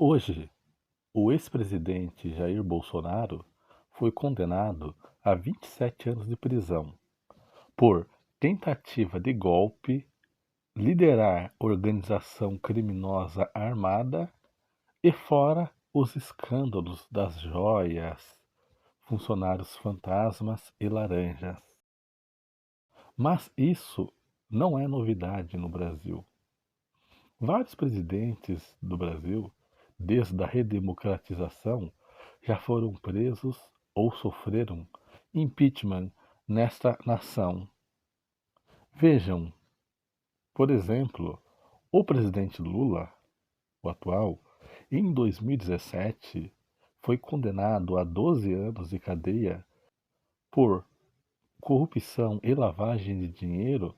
Hoje, o ex-presidente Jair Bolsonaro foi condenado a 27 anos de prisão por tentativa de golpe, liderar organização criminosa armada e fora os escândalos das joias, funcionários fantasmas e laranjas. Mas isso não é novidade no Brasil. Vários presidentes do Brasil, desde a redemocratização, já foram presos ou sofreram impeachment nesta nação. Vejam, por exemplo, o presidente Lula, o atual, em 2017 foi condenado a 12 anos de cadeia por corrupção e lavagem de dinheiro,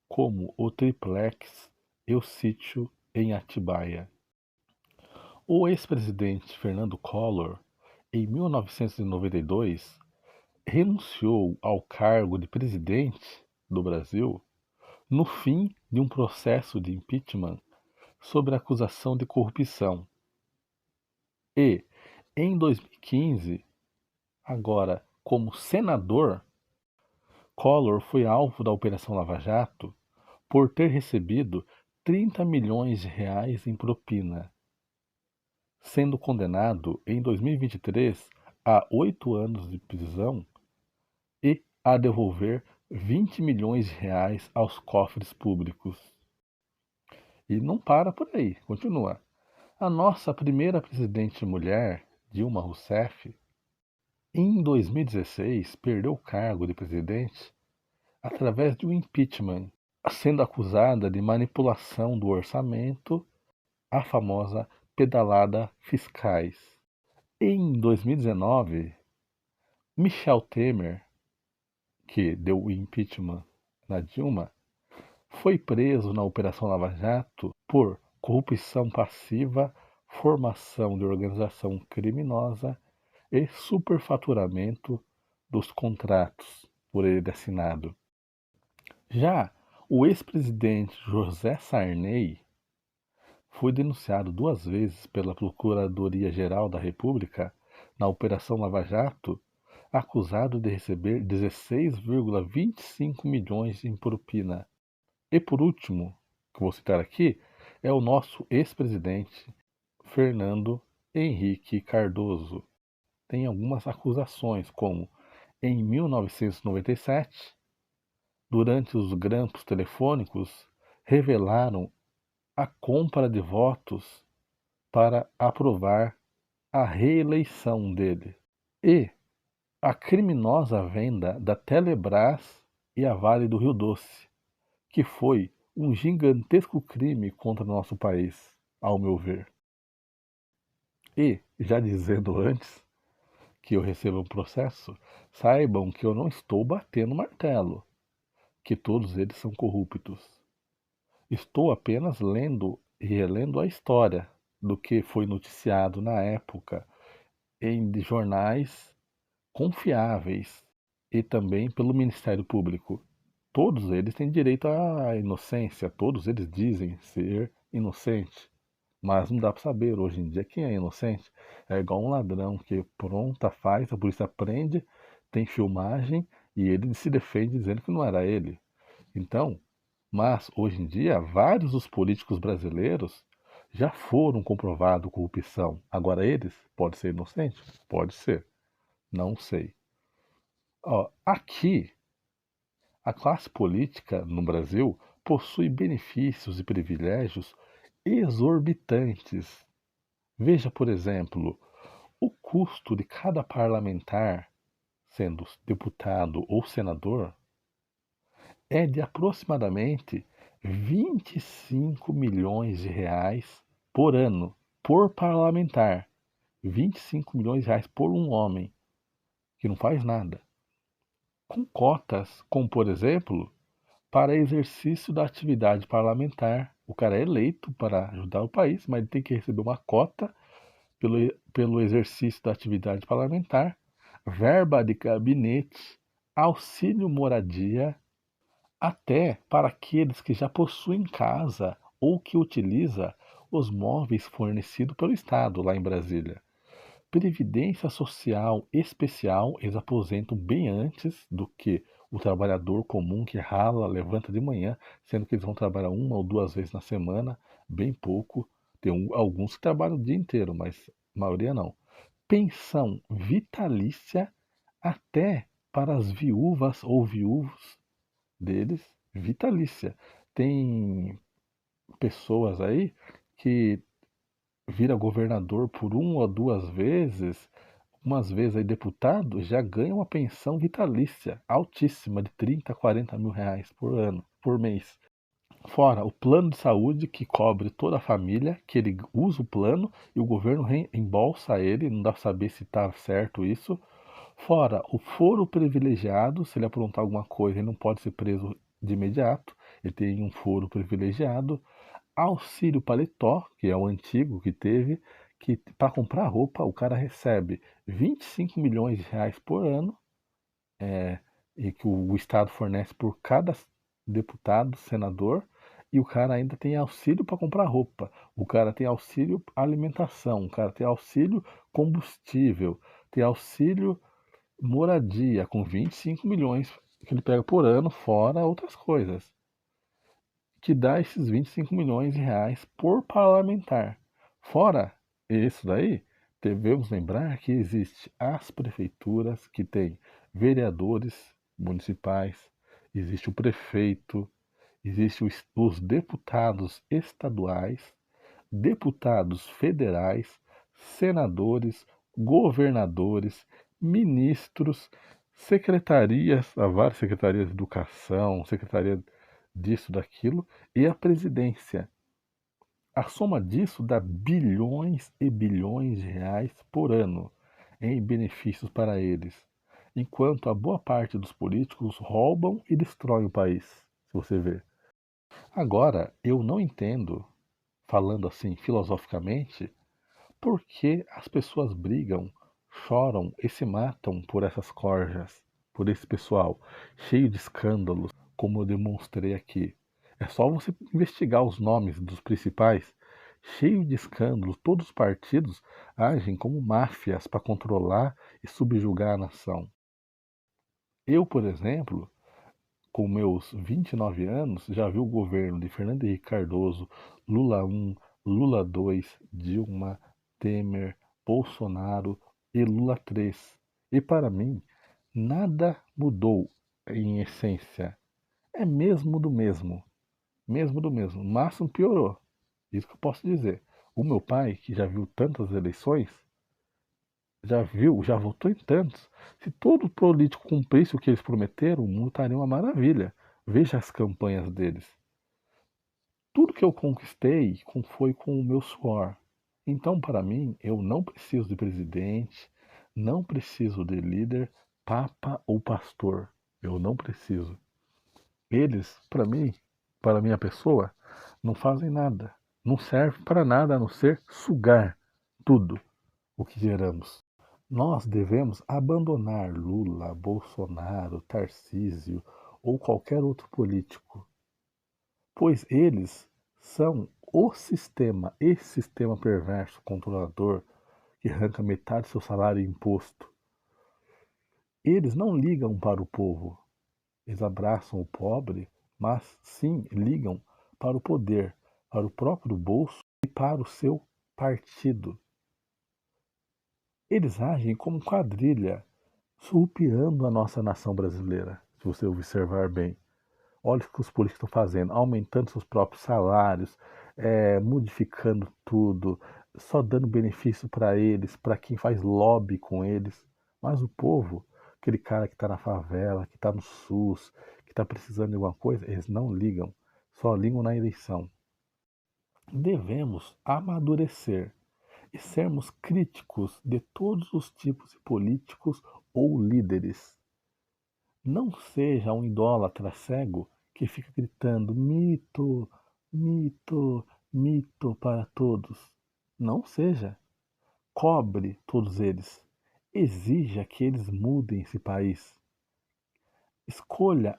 como o triplex e o sítio em Atibaia. O ex-presidente Fernando Collor, em 1992, renunciou ao cargo de presidente do Brasil no fim de um processo de impeachment sobre acusação de corrupção. E, em 2015, agora como senador, Collor foi alvo da Operação Lava Jato por ter recebido 30 milhões de reais em propina, sendo condenado em 2023 a 8 anos de prisão e a devolver 20 milhões de reais aos cofres públicos. E não para por aí, continua. A nossa primeira presidente mulher, Dilma Rousseff, em 2016 perdeu o cargo de presidente através de um impeachment, sendo acusada de manipulação do orçamento, a famosa pedalada fiscais. Em 2019, Michel Temer, que deu o impeachment na Dilma, foi preso na Operação Lava Jato por corrupção passiva, formação de organização criminosa e superfaturamento dos contratos por ele assinado. Já o ex-presidente José Sarney foi denunciado 2 vezes pela Procuradoria-Geral da República na Operação Lava Jato, acusado de receber 16,25 milhões em propina. E por último, que vou citar aqui, é o nosso ex-presidente Fernando Henrique Cardoso. Tem algumas acusações, como em 1997, durante os grampos telefônicos, revelaram a compra de votos para aprovar a reeleição dele e a criminosa venda da Telebrás e a Vale do Rio Doce, que foi um gigantesco crime contra o nosso país, ao meu ver. E, já dizendo antes que eu receba um processo, saibam que eu não estou batendo martelo, que todos eles são corruptos. Estou apenas lendo e relendo a história do que foi noticiado na época em jornais confiáveis e também pelo Ministério Público. Todos eles têm direito à inocência, todos eles dizem ser inocente, mas não dá para saber hoje em dia quem é inocente. É igual um ladrão que pronta faz, a polícia prende, tem filmagem e ele se defende dizendo que não era ele. Então, mas hoje em dia, vários dos políticos brasileiros já foram comprovados corrupção. Agora eles, pode ser inocente? Pode ser, não sei. Ó, aqui, a classe política no Brasil possui benefícios e privilégios exorbitantes. Veja, por exemplo, o custo de cada parlamentar, sendo deputado ou senador, é de aproximadamente 25 milhões de reais por ano, por parlamentar. 25 milhões de reais por um homem, que não faz nada. Com cotas, como por exemplo, para exercício da atividade parlamentar. O cara é eleito para ajudar o país, mas ele tem que receber uma cota pelo exercício da atividade parlamentar, verba de gabinete, auxílio moradia, até para aqueles que já possuem casa ou que utiliza os móveis fornecidos pelo Estado lá em Brasília. Previdência social especial, eles aposentam bem antes do que o trabalhador comum que rala, levanta de manhã, sendo que eles vão trabalhar uma ou duas vezes na semana, bem pouco. Tem alguns que trabalham o dia inteiro, mas a maioria não. Pensão vitalícia até para as viúvas ou viúvos deles, vitalícia. Tem pessoas aí que vira governador por uma ou duas vezes, umas vezes aí deputado, já ganha uma pensão vitalícia altíssima de 30, 40 mil reais por ano, por mês. Fora o plano de saúde que cobre toda a família, que ele usa o plano e o governo reembolsa ele, não dá pra saber se está certo isso. Fora o foro privilegiado, se ele aprontar alguma coisa, ele não pode ser preso de imediato, ele tem um foro privilegiado. Auxílio paletó, que é o antigo que teve, que para comprar roupa o cara recebe 25 milhões de reais por ano, e que o Estado fornece por cada deputado, senador, e o cara ainda tem auxílio para comprar roupa, o cara tem auxílio alimentação, o cara tem auxílio combustível, tem auxílio moradia com 25 milhões que ele pega por ano, fora outras coisas, que dá esses 25 milhões de reais por parlamentar. Fora isso daí, devemos lembrar que existe as prefeituras que têm vereadores municipais, existe o prefeito, existe os deputados estaduais, deputados federais, senadores, governadores, ministros, secretarias, há várias secretarias de educação, secretaria disso, daquilo, e a presidência. A soma disso dá bilhões e bilhões de reais por ano em benefícios para eles, enquanto a boa parte dos políticos roubam e destroem o país, se você ver. Agora, eu não entendo, falando assim filosoficamente, por que as pessoas brigam, choram e se matam por essas corjas, por esse pessoal, cheio de escândalos, como eu demonstrei aqui. É só você investigar os nomes dos principais, cheio de escândalos, todos os partidos agem como máfias para controlar e subjugar a nação. Eu, por exemplo, com meus 29 anos, já vi o governo de Fernando Henrique Cardoso, Lula 1, Lula 2, Dilma, Temer, Bolsonaro e Lula 3. E para mim, nada mudou em essência. É mesmo do mesmo. Mesmo do mesmo. O máximo piorou. Isso que eu posso dizer. O meu pai, que já viu tantas eleições, já viu, já votou em tantos. Se todo político cumprisse o que eles prometeram, o mundo estaria uma maravilha. Veja as campanhas deles. Tudo que eu conquistei foi com o meu suor. Então, para mim, eu não preciso de presidente, não preciso de líder, papa ou pastor. Eu não preciso. Eles, para mim, para a minha pessoa, não fazem nada. Não servem para nada a não ser sugar tudo o que geramos. Nós devemos abandonar Lula, Bolsonaro, Tarcísio ou qualquer outro político, pois eles são o sistema, esse sistema perverso, controlador, que arranca metade do seu salário em imposto. Eles não ligam para o povo, eles abraçam o pobre, mas sim ligam para o poder, para o próprio bolso e para o seu partido. Eles agem como quadrilha, surrupiando a nossa nação brasileira, se você observar bem. Olha o que os políticos estão fazendo, aumentando seus próprios salários, modificando tudo, só dando benefício para eles, para quem faz lobby com eles. Mas o povo, aquele cara que está na favela, que está no SUS, que está precisando de alguma coisa, eles não ligam, só ligam na eleição. Devemos amadurecer e sermos críticos de todos os tipos de políticos ou líderes. Não seja um idólatra cego que fica gritando mito, mito, mito para todos. Não seja. Cobre todos eles. Exija que eles mudem esse país. Escolha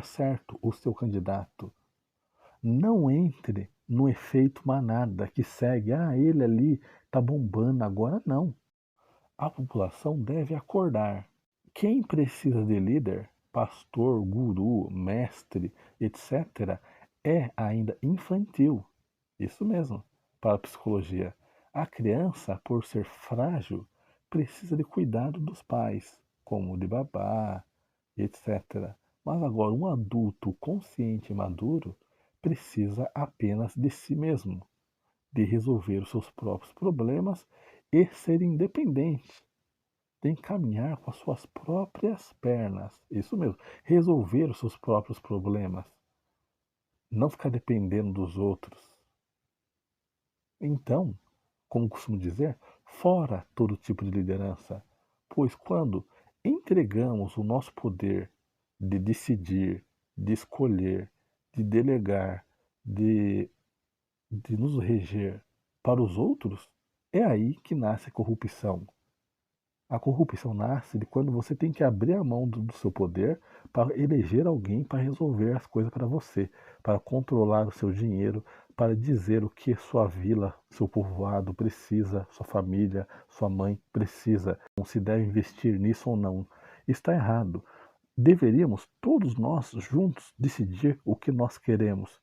certo o seu candidato. Não entre no efeito manada que segue, ele ali está bombando agora, não. A população deve acordar. Quem precisa de líder, pastor, guru, mestre, etc., é ainda infantil. Isso mesmo, para a psicologia. A criança, por ser frágil, precisa de cuidado dos pais, como de babá, etc. Mas agora, um adulto consciente e maduro precisa apenas de si mesmo, de resolver os seus próprios problemas e ser independente, de caminhar com as suas próprias pernas. Isso mesmo, resolver os seus próprios problemas, não ficar dependendo dos outros. Então, como costumo dizer, fora todo tipo de liderança, pois quando entregamos o nosso poder de decidir, de escolher, de delegar, de, de nos reger para os outros, é aí que nasce a corrupção. A corrupção nasce de quando você tem que abrir a mão do seu poder para eleger alguém para resolver as coisas para você, para controlar o seu dinheiro, para dizer o que sua vila, seu povoado precisa, sua família, sua mãe precisa, se deve investir nisso ou não. Está errado. Deveríamos todos nós juntos decidir o que nós queremos.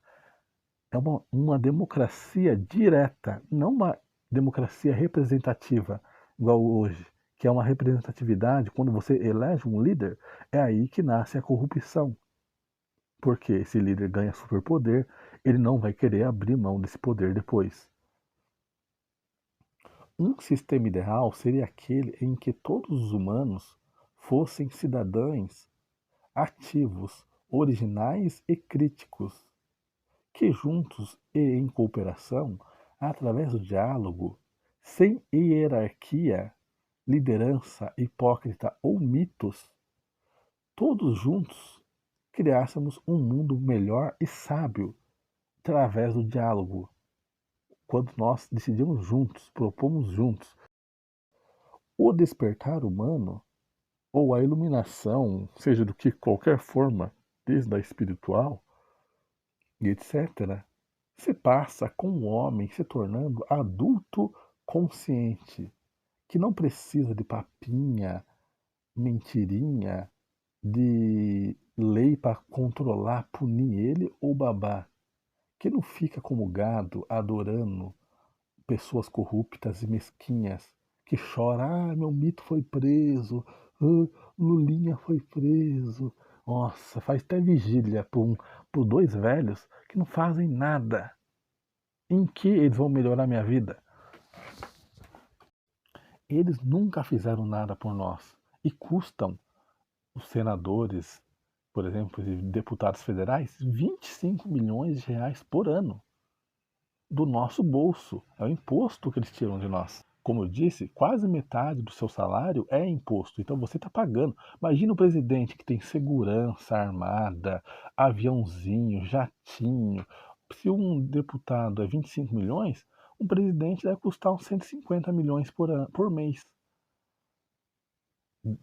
É uma democracia direta, não uma democracia representativa, igual hoje, que é uma representatividade, quando você elege um líder, é aí que nasce a corrupção. Porque esse líder ganha superpoder, ele não vai querer abrir mão desse poder depois. Um sistema ideal seria aquele em que todos os humanos fossem cidadãos ativos, originais e críticos, que juntos e em cooperação, através do diálogo, sem hierarquia, liderança hipócrita ou mitos, todos juntos criássemos um mundo melhor e sábio através do diálogo. Quando nós decidimos juntos, propomos juntos, o despertar humano ou a iluminação, seja do que qualquer forma, desde a espiritual e etc., se passa com o homem se tornando adulto consciente, que não precisa de papinha, mentirinha, de lei para controlar, punir ele ou babar, que não fica como gado adorando pessoas corruptas e mesquinhas, que chora, meu mito foi preso, Lulinha foi preso. Nossa, faz até vigília por dois velhos que não fazem nada. Em que eles vão melhorar minha vida? Eles nunca fizeram nada por nós e custam os senadores, por exemplo, e deputados federais, 25 milhões de reais por ano do nosso bolso. É o imposto que eles tiram de nós. Como eu disse, quase metade do seu salário é imposto, então você está pagando. Imagina o presidente que tem segurança armada, aviãozinho, jatinho. Se um deputado é 25 milhões, um presidente deve custar uns 150 milhões por mês.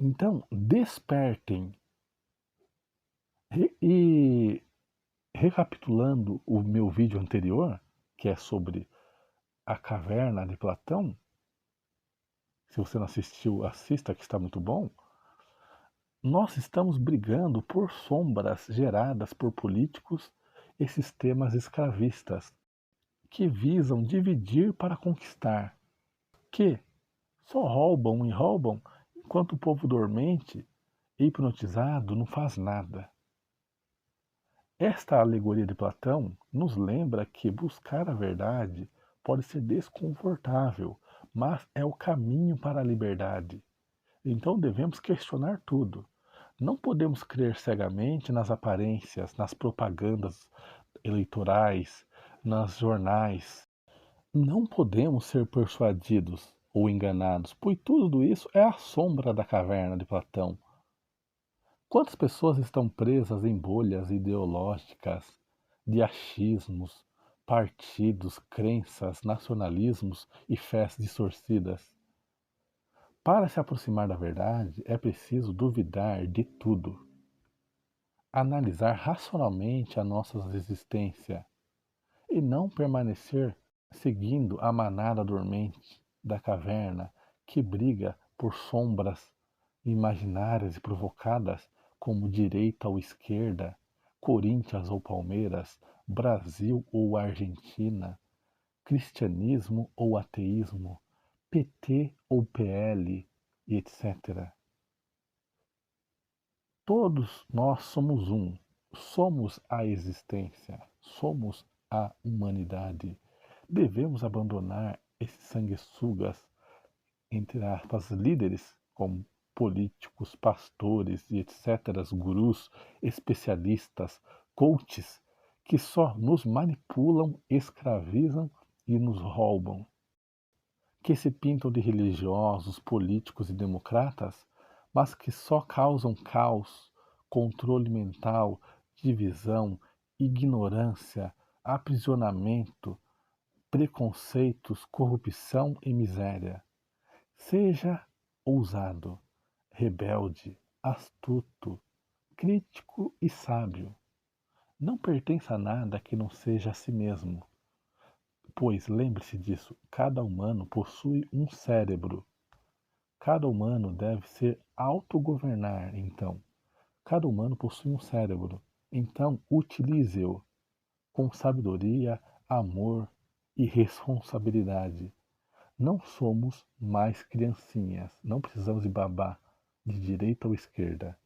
Então, despertem. E recapitulando o meu vídeo anterior, que é sobre a caverna de Platão, se você não assistiu, assista que está muito bom. Nós estamos brigando por sombras geradas por políticos e sistemas escravistas que visam dividir para conquistar, que só roubam e roubam enquanto o povo dormente e hipnotizado não faz nada. Esta alegoria de Platão nos lembra que buscar a verdade pode ser desconfortável, mas é o caminho para a liberdade. Então devemos questionar tudo. Não podemos crer cegamente nas aparências, nas propagandas eleitorais, nas jornais. Não podemos ser persuadidos ou enganados, pois tudo isso é a sombra da caverna de Platão. Quantas pessoas estão presas em bolhas ideológicas, de achismos, partidos, crenças, nacionalismos e fés distorcidas? Para se aproximar da verdade, é preciso duvidar de tudo, analisar racionalmente a nossa existência e não permanecer seguindo a manada dormente da caverna que briga por sombras imaginárias e provocadas como direita ou esquerda, Corinthians ou Palmeiras, Brasil ou Argentina, cristianismo ou ateísmo, PT ou PL, e etc. Todos nós somos um, somos a existência, somos a humanidade. Devemos abandonar esses sanguessugas, entre aspas, líderes, como políticos, pastores e etc., gurus, especialistas, coaches, que só nos manipulam, escravizam e nos roubam, que se pintam de religiosos, políticos e democratas, mas que só causam caos, controle mental, divisão, ignorância, aprisionamento, preconceitos, corrupção e miséria. Seja ousado, rebelde, astuto, crítico e sábio. Não pertença a nada que não seja a si mesmo. Pois lembre-se disso, cada humano possui um cérebro. Cada humano deve se autogovernar, então. Cada humano possui um cérebro. Então, utilize-o com sabedoria, amor e responsabilidade. Não somos mais criancinhas. Não precisamos de babá de direita ou esquerda.